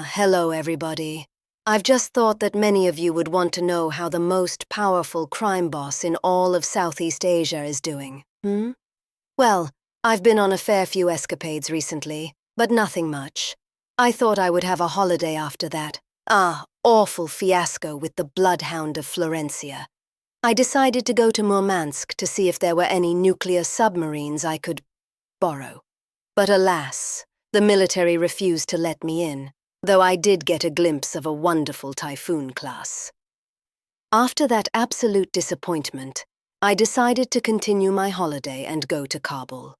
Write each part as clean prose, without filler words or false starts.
Hello everybody. I've just thought that many of you would want to know how the most powerful crime boss in all of Southeast Asia is doing. Well, I've been on a fair few escapades recently, but nothing much. I thought I would have a holiday after that. Awful fiasco with the bloodhound of Florencia. I decided to go to Murmansk to see if there were any nuclear submarines I could borrow. But alas, the military refused to let me in, though I did get a glimpse of a wonderful Typhoon class. After that absolute disappointment, I decided to continue my holiday and go to Kabul.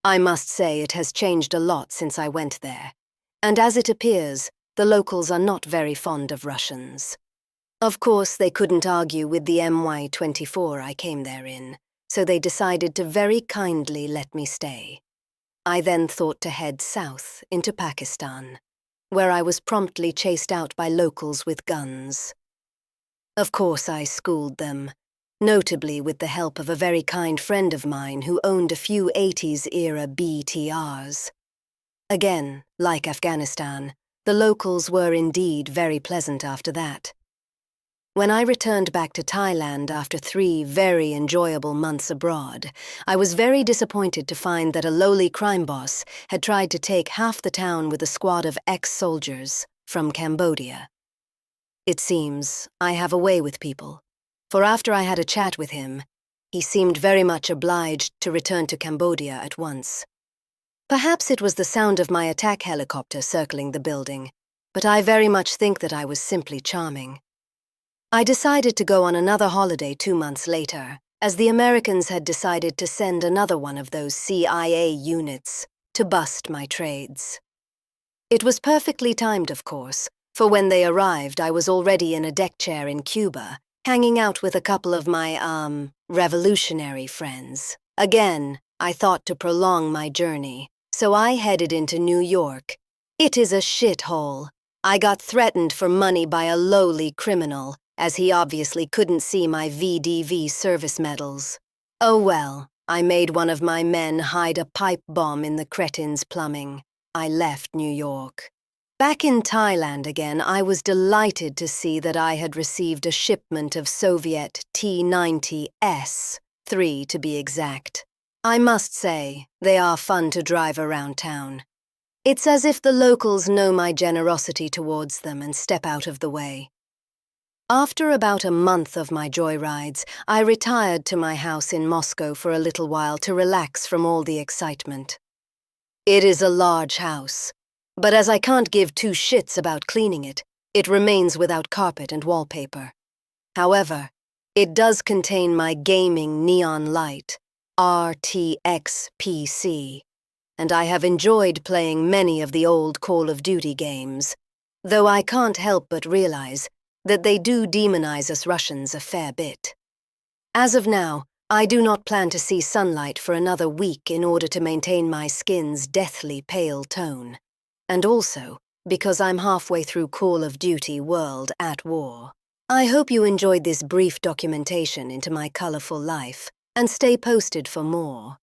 I must say it has changed a lot since I went there, and as it appears, the locals are not very fond of Russians. Of course, they couldn't argue with the MY-24 I came there in, so they decided to very kindly let me stay. I then thought to head south into Pakistan, where I was promptly chased out by locals with guns. Of course, I schooled them, notably with the help of a very kind friend of mine who owned a few 80s-era BTRs. Again, like Afghanistan, the locals were indeed very pleasant after that. When I returned back to Thailand after 3 very enjoyable months abroad, I was very disappointed to find that a lowly crime boss had tried to take half the town with a squad of ex-soldiers from Cambodia. It seems I have a way with people, for after I had a chat with him, he seemed very much obliged to return to Cambodia at once. Perhaps it was the sound of my attack helicopter circling the building, but I very much think that I was simply charming. I decided to go on another holiday 2 months later, as the Americans had decided to send another one of those CIA units to bust my trades. It was perfectly timed, of course, for when they arrived I was already in a deck chair in Cuba, hanging out with a couple of my, revolutionary friends. Again, I thought to prolong my journey, so I headed into New York. It is a shithole. I got threatened for money by a lowly criminal, as he obviously couldn't see my VDV service medals. Oh well, I made one of my men hide a pipe bomb in the cretin's plumbing. I left New York. Back in Thailand again, I was delighted to see that I had received a shipment of Soviet T-90S, 3 to be exact. I must say, they are fun to drive around town. It's as if the locals know my generosity towards them and step out of the way. After about a month of my joyrides, I retired to my house in Moscow for a little while to relax from all the excitement. It is a large house, but as I can't give 2 shits about cleaning it, it remains without carpet and wallpaper. However, it does contain my gaming neon light, RTX PC, and I have enjoyed playing many of the old Call of Duty games, though I can't help but realize that they do demonize us Russians a fair bit. As of now, I do not plan to see sunlight for another week in order to maintain my skin's deathly pale tone, and also because I'm halfway through Call of Duty World at War. I hope you enjoyed this brief documentation into my colorful life, and stay posted for more.